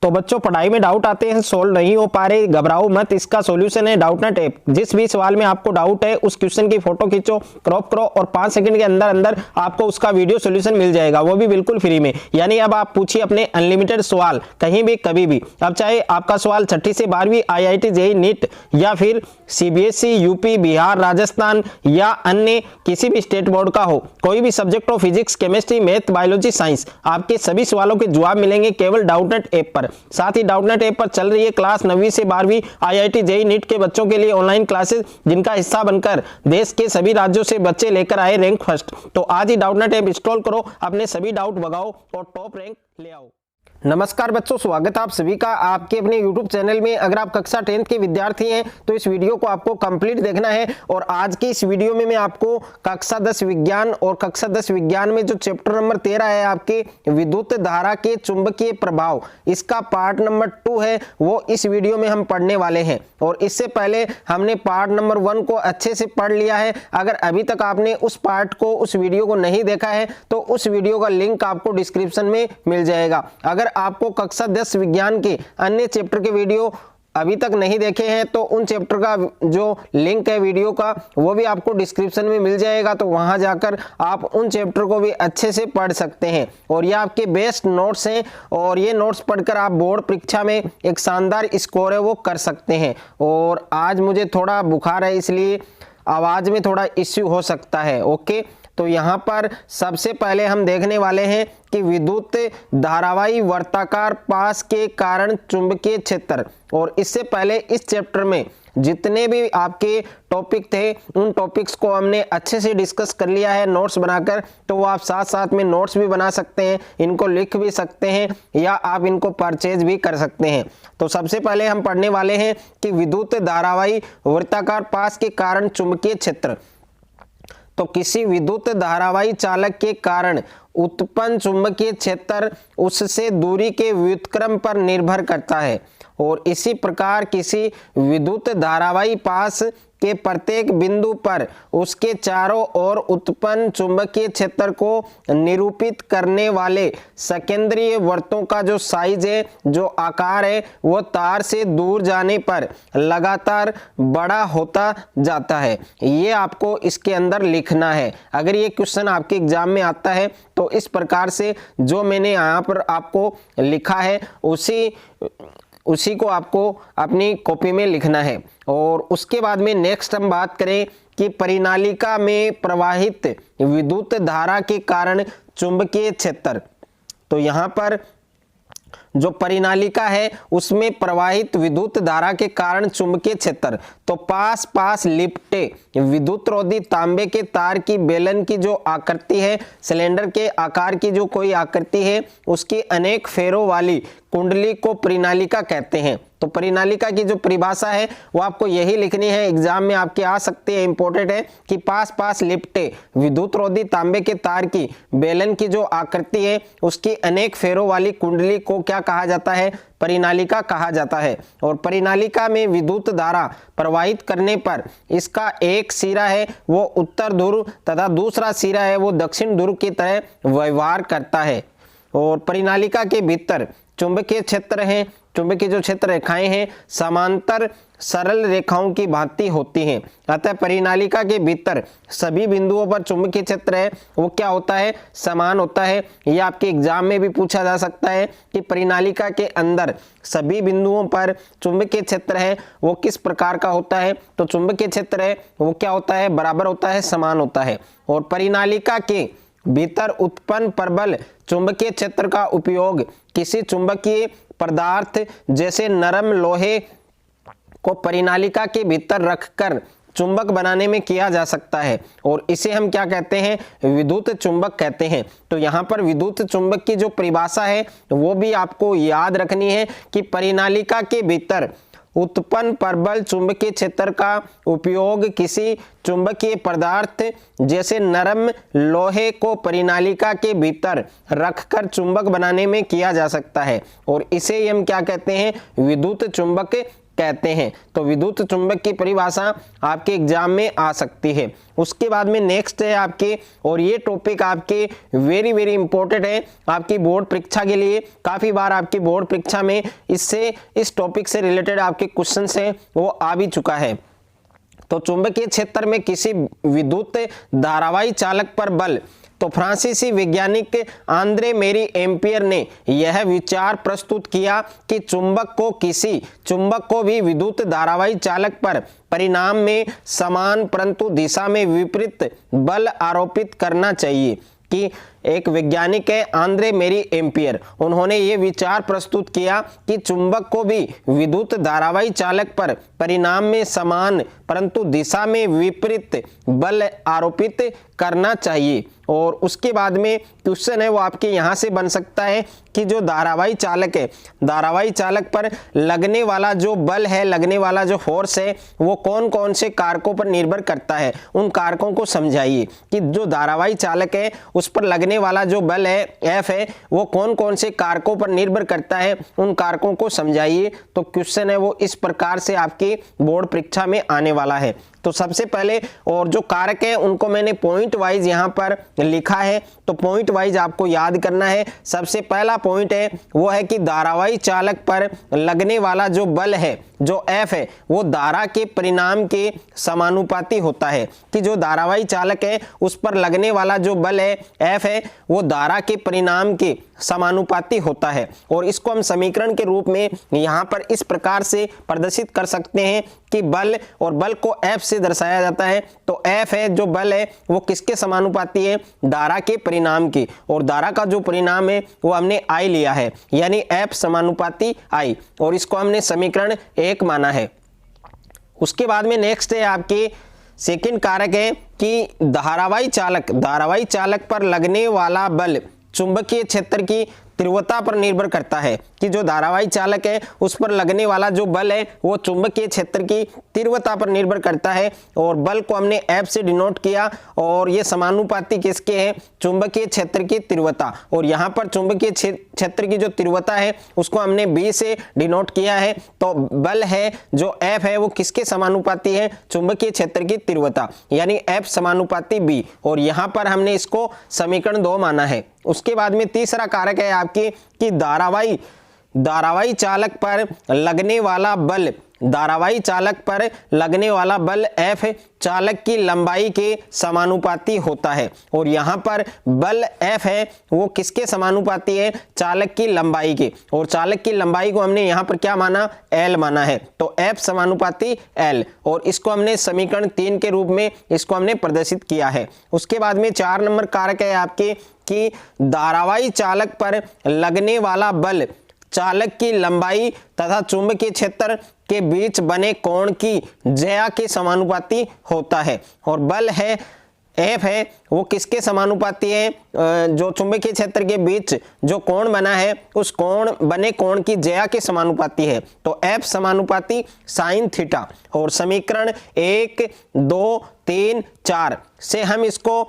तो बच्चों पढ़ाई में डाउट आते हैं, सोल्व नहीं हो पा रहे, घबराओ मत, इसका सॉल्यूशन है डाउटनेट ऐप। जिस भी सवाल में आपको डाउट है उस क्वेश्चन की फोटो खींचो, क्रॉप करो और 5 सेकंड के अंदर अंदर आपको उसका वीडियो सॉल्यूशन मिल जाएगा, वो भी बिल्कुल फ्री में। यानी अब आप पूछिए अपने अनलिमिटेड सवाल कहीं भी कभी भी। अब चाहे आपका सवाल 6ठी से 12वीं IIT JEE नीट या फिर CBSE यूपी बिहार राजस्थान या अन्य किसी भी स्टेट बोर्ड का हो, कोई भी सब्जेक्ट हो, physics chemistry math biology science, आपके सभी सवालों के जवाब मिलेंगे केवल डाउटनेट ऐप पर। साथ ही डाउटनेट ऐप पर चल रही है क्लास 9वीं से 12वीं IIT JEE नीट के बच्चों के लिए ऑनलाइन क्लासेस, जिनका हिस्सा बनकर देश के सभी राज्यों से बच्चे लेकर आए रैंक फर्स्ट। तो आज ही डाउटनेट ऐप इंस्टॉल करो, अपने सभी डाउट भगाओ और टॉप रैंक ले आओ। नमस्कार बच्चों, स्वागत है आप सभी का आपके अपने YouTube चैनल में। अगर आप कक्षा 10th के विद्यार्थी हैं तो इस वीडियो को आपको कंप्लीट देखना है। और आज की इस वीडियो में मैं आपको कक्षा 10 विज्ञान और कक्षा 10 विज्ञान में जो चैप्टर नंबर 13 है आपके विद्युत धारा के चुंबकीय प्रभाव, इसका पार्ट नंबर 2 है, वो इस वीडियो में हम पढ़ने वाले हैं। और इससे पहले हमने पार्ट नंबर 1 को अच्छे से पढ़ लिया है। अगर अभी तक आपने उस पार्ट को, उस वीडियो को नहीं देखा है तो उस वीडियो का लिंक आपको डिस्क्रिप्शन में मिल जाएगा। अगर आपको कक्षा 10 विज्ञान के अन्य चैप्टर के वीडियो अभी तक नहीं देखे हैं तो उन चैप्टर का जो लिंक है वीडियो का, वो भी आपको डिस्क्रिप्शन में मिल जाएगा। तो वहां जाकर आप उन चैप्टर को भी अच्छे से पढ़ सकते हैं। और ये आपके बेस्ट नोट्स हैं और ये नोट्स पढ़कर आप बोर्ड परीक्षा में एक शानदार स्कोर है वो कर सकते हैं। और आज मुझे थोड़ा बुखार है, इसलिए आवाज में थोड़ा इश्यू हो सकता है। ओके, तो यहाँ पर सबसे पहले हम देखने वाले हैं कि विद्युत धारावाही वर्ताकार पास के कारण चुंबकीय क्षेत्र। और इससे पहले इस चैप्टर में जितने भी आपके टॉपिक थे उन टॉपिक्स को हमने अच्छे से डिस्कस कर लिया है नोट्स बनाकर। तो वो आप साथ साथ में नोट्स भी बना सकते हैं, इनको लिख भी सकते हैं या आप इनको परचेज भी कर सकते हैं। तो सबसे पहले हम पढ़ने वाले हैं कि विद्युत धारावाही वर्ताकार पास के कारण चुंबकीय क्षेत्र। तो किसी विद्युत धारावाही चालक के कारण उत्पन्न चुंबकीय क्षेत्र उससे दूरी के व्युत्क्रम पर निर्भर करता है। और इसी प्रकार किसी विद्युत धारावाही पास के प्रत्येक बिंदु पर उसके चारों ओर उत्पन्न चुंबकीय क्षेत्र को निरूपित करने वाले संकेंद्रीय वृत्तों का जो साइज है, जो आकार है, वो तार से दूर जाने पर लगातार बड़ा होता जाता है। ये आपको इसके अंदर लिखना है। अगर ये क्वेश्चन आपके एग्जाम में आता है तो इस प्रकार से जो मैंने यहाँ पर आपको लिखा है उसी को आपको अपनी कॉपी में लिखना है। और उसके बाद में नेक्स्ट हम बात करें कि परिनालिका में प्रवाहित विद्युत धारा के कारण चुंबकीय क्षेत्र। तो यहाँ पर जो परिनालिका है उसमें प्रवाहित विद्युत धारा के कारण चुंबकीय क्षेत्र, तो पास पास लिपटे विद्युत रोधी तांबे के तार की बेलन की जो आकृति है, सिलेंडर के आकार की जो कोई आकृति है, उसकी अनेक फेरों वाली कुंडली को परिनालिका कहते हैं। तो परिनालिका की जो परिभाषा है वो आपको यही लिखनी है, एग्जाम में आपके आ सकते हैं, इंपॉर्टेंट है कि पास पास लिपटे विद्युत रोधी तांबे के तार की बेलन की जो आकृति है उसकी अनेक फेरों वाली कुंडली को क्या कहा जाता है? परिनालिका कहा जाता है। और परिनालिका में विद्युत धारा प्रवाहित करने पर इसका एक सिरा है वो उत्तर ध्रुव तथा दूसरा सिरा है वो दक्षिण ध्रुव की तरह व्यवहार करता है। और परिनालिका के भीतर चुंबकीय क्षेत्र है, चुंबकीय जो क्षेत्र रेखाएं हैं समांतर सरल रेखाओं की भांति होती हैं। अतः परिनालिका के भीतर सभी बिंदुओं पर चुंबकीय क्षेत्र है वो क्या होता है? समान होता है। ये आपके एग्जाम में भी पूछा जा सकता है कि परिनालिका के अंदर सभी बिंदुओं पर चुंबकीय क्षेत्र है वो किस प्रकार का होता है? तो चुंबकीय क्षेत्र है वो क्या होता है? बराबर होता है, समान होता है। और परिनालिका के भीतर उत्पन्न प्रबल चुंबकीय क्षेत्र का उपयोग किसी चुंबकीय पदार्थ जैसे नरम लोहे को परिनालिका के भीतर रखकर चुंबक बनाने में किया जा सकता है। और इसे हम क्या कहते हैं? विद्युत चुंबक कहते हैं। तो यहाँ पर विद्युत चुंबक की जो परिभाषा है वो भी आपको याद रखनी है कि परिनालिका के भीतर उत्पन्न प्रबल चुंबकीय क्षेत्र का उपयोग किसी चुंबकीय पदार्थ जैसे नरम लोहे को परिनालिका के भीतर रखकर चुंबक बनाने में किया जा सकता है। और इसे हम क्या कहते हैं? विद्युत चुंबक कहते हैं। तो विद्युत चुंबक की परिभाषा आपके एग्जाम में आ सकती है। उसके बाद में नेक्स्ट है आपके, और ये टॉपिक आपके वेरी वेरी इंपॉर्टेंट है आपकी बोर्ड परीक्षा के लिए। काफी बार आपकी बोर्ड परीक्षा में इस टॉपिक से रिलेटेड आपके क्वेश्चन है वो आ भी चुका है। तो चुंबकीय क्षेत्र में किसी विद्युत धारावाही चालक पर बल। तो फ्रांसीसी वैज्ञानिक आंद्रे मेरी एम्पियर ने यह विचार प्रस्तुत किया कि चुंबक को भी विद्युत धारावाही चालक पर परिणाम में समान परंतु दिशा में विपरीत बल आरोपित करना चाहिए। कि एक वैज्ञानिक है आंद्रे मेरी एम्पियर, उन्होंने ये विचार प्रस्तुत किया कि चुंबक को भी विद्युत धारावाही चालक पर परिणाम में समान परंतु दिशा में विपरीत बल आरोपित करना चाहिए। और उसके बाद में क्वेश्चन है वो आपके यहाँ से बन सकता है कि जो धारावाही चालक है, धारावाही चालक पर लगने वाला जो बल है, लगने वाला जो फोर्स है, वो कौन कौन से कारकों पर निर्भर करता है, उन कारकों को समझाइए। कि जो धारावाही चालक है उस पर लगने वाला जो बल है F है, वो कौन कौन से कारकों पर निर्भर करता है, उन कारकों को समझाइए। तो क्वेश्चन है वो इस प्रकार से आपकी बोर्ड परीक्षा में आने वाला है। तो सबसे पहले और जो कारक है उनको मैंने पॉइंट वाइज यहाँ पर लिखा है, तो पॉइंट वाइज आपको याद करना है। सबसे पहला पॉइंट है वो है कि धारावाही चालक पर लगने वाला जो बल है, जो F है, वो धारा के परिणाम के समानुपाती होता है। कि जो धारावाही चालक है उस पर लगने वाला जो बल है F है, वो धारा के परिणाम के समानुपाती होता है। और इसको हम समीकरण के रूप में यहाँ पर इस प्रकार से प्रदर्शित कर सकते हैं कि बल, और बल को F से दर्शाया जाता है। तो F है जो बल है वो किसके समानुपाती है, धारा के परिणाम के, और धारा का जो परिणाम है वो हमने I लिया है, यानी F समानुपाती I, और इसको हमने समीकरण 1 माना है। उसके बाद में नेक्स्ट है आपके सेकंड कारक है कि धारावाही चालक पर लगने वाला बल चुंबकीय क्षेत्र की तीव्रता पर निर्भर करता है। कि जो धारावाही चालक है उस पर लगने वाला जो बल है वो चुंबकीय क्षेत्र की तीव्रता पर निर्भर करता है, और बल को हमने F से डिनोट किया, और ये समानुपाती किसके है, चुंबकीय क्षेत्र की तीव्रता। और यहाँ पर चुंबकीय क्षेत्र की जो तीव्रता है उसको हमने B से डिनोट किया है। तो बल है जो F है वो किसके समानुपाती है, चुंबकीय क्षेत्र की तीव्रता, यानी F समानुपाती B, और यहाँ पर हमने इसको समीकरण 2 माना है। उसके बाद में तीसरा कारक है आपकी कि धारावाही चालक पर लगने वाला बल, धारावाही चालक पर लगने वाला बल F चालक की लंबाई के समानुपाती होता है। और यहाँ पर बल F है वो किसके समानुपाती है, चालक की लंबाई के, और चालक की लंबाई को हमने यहाँ पर क्या माना, L माना है। तो F समानुपाती L, और इसको हमने समीकरण 3 के रूप में इसको हमने प्रदर्शित किया है। उसके बाद में 4 नंबर कारक है आपके कि धारावाही चालक पर लगने वाला बल चालक की लंबाई तथा चुंबकीय क्षेत्र के बीच बने कोण की ज्या के समानुपाती होता है। और बल है F है वो किसके समानुपाती है, जो चुंबकीय क्षेत्र के बीच जो कोण बना है उस बने कोण की ज्या के समानुपाती है। तो F समानुपाती साइन थीटा, और समीकरण 1, 2, 3, 4 से हम इसको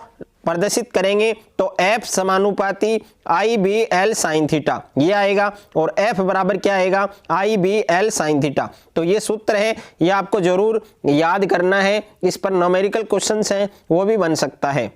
प्रदर्शित करेंगे। तो F समानुपाती IBL साइन थीटा ये आएगा, और F बराबर क्या आएगा, IBL साइन थीटा। तो ये सूत्र है, ये आपको जरूर याद करना है, इस पर न्यूमेरिकल क्वेश्चंस हैं वो भी बन सकता है।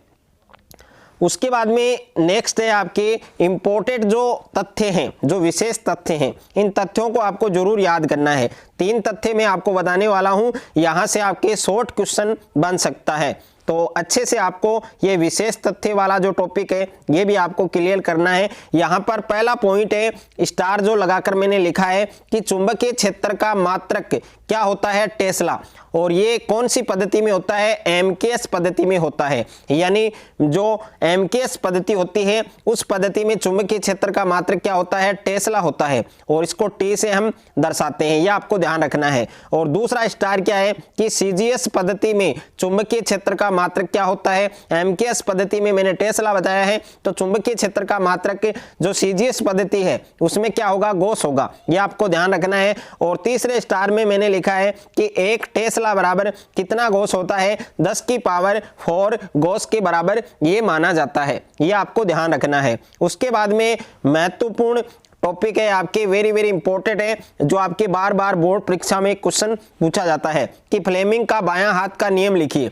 उसके बाद में नेक्स्ट है आपके इंपोर्टेड जो तथ्य हैं, जो विशेष तथ्य हैं, इन तथ्यों को आपको जरूर याद करना है। 3 तथ्य मैं आपको बताने वाला हूं, यहां से आपके शॉर्ट क्वेश्चन बन सकता है। तो अच्छे से आपको ये विशेष तथ्य वाला जो टॉपिक है ये भी आपको क्लियर करना है। यहाँ पर पहला पॉइंट है, स्टार जो लगाकर मैंने लिखा है कि चुंबकीय क्षेत्र का मात्रक क्या होता है, टेस्ला, और ये कौन सी पद्धति में होता है, एमकेएस पद्धति में होता है। यानी जो एमकेएस पद्धति होती है उस पद्धति में चुंबकीय क्षेत्र का मात्रक क्या होता है, टेस्ला होता है, और इसको टी से हम दर्शाते हैं, यह आपको ध्यान रखना है। और दूसरा स्टार क्या है कि सीजीएस पद्धति में चुंबकीय क्षेत्र का मात्रक क्या होता है, एमकेएस पद्धति में मैंने टेस्ला बताया है, तो चुंबकीय क्षेत्र का मात्रक जो सीजीएस पद्धति है उसमें क्या होगा, गॉस होगा, यह आपको ध्यान रखना है। और तीसरे स्टार में मैंने लिखा है कि 1 टेस्ला बराबर कितना गॉस होता है, 10 की पावर 4 गॉस के बराबर ये माना जाता है, ये आपको ध्यान रखना है। उसके बाद में महत्वपूर्ण टॉपिक है आपके वेरी वेरी इंपॉर्टेंट है, जो आपके बार बार बोर्ड परीक्षा में क्वेश्चन पूछा जाता है कि फ्लेमिंग का बायां हाथ का नियम लिखिए।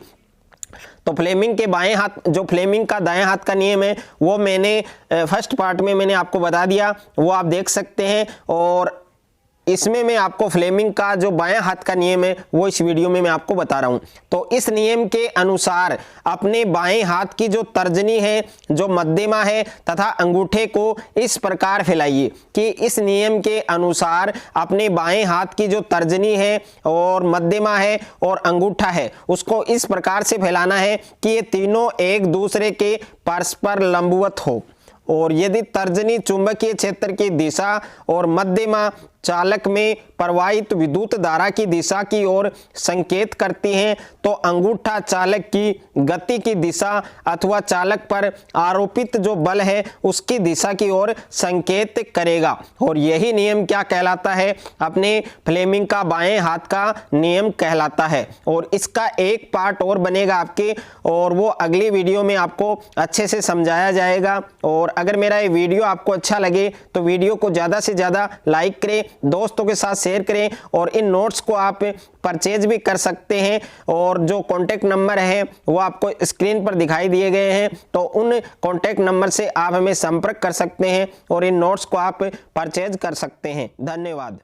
तो फ्लेमिंग के बाएं हाथ, जो फ्लेमिंग का दाएं हाथ का नियम है वो मैंने फर्स्ट पार्ट में मैंने आपको बता दिया, वो आप देख सकते हैं। और इसमें मैं आपको फ्लेमिंग का जो बायां हाथ का नियम है वो इस वीडियो में मैं आपको बता रहा हूं। तो इस नियम के अनुसार अपने बाएं हाथ की जो तर्जनी है, जो मध्यमा है तथा अंगूठे को इस प्रकार फैलाइए कि इस नियम के अनुसार अपने बाएं हाथ की जो तर्जनी है और मध्यमा है और अंगूठा है उसको इस प्रकार से फैलाना है कि ये तीनों एक दूसरे के परस्पर लंबवत हो। और यदि तर्जनी चुंबकीय क्षेत्र की दिशा और मध्यमा चालक में प्रवाहित विद्युत धारा की दिशा की ओर संकेत करती हैं, तो अंगूठा चालक की गति की दिशा अथवा चालक पर आरोपित जो बल है उसकी दिशा की ओर संकेत करेगा। और यही नियम क्या कहलाता है? अपने फ्लेमिंग का बाएं हाथ का नियम कहलाता है। और इसका एक पार्ट और बनेगा आपके, और वो अगली वीडियो में आपको अच्छे से समझाया जाएगा। और अगर मेरा ये वीडियो आपको अच्छा लगे तो वीडियो को ज़्यादा से ज़्यादा लाइक करें, दोस्तों के साथ शेयर करें, और इन नोट्स को आप परचेज भी कर सकते हैं। और जो कॉन्टैक्ट नंबर है वो आपको स्क्रीन पर दिखाई दिए गए हैं, तो उन कॉन्टैक्ट नंबर से आप हमें संपर्क कर सकते हैं और इन नोट्स को आप परचेज कर सकते हैं। धन्यवाद।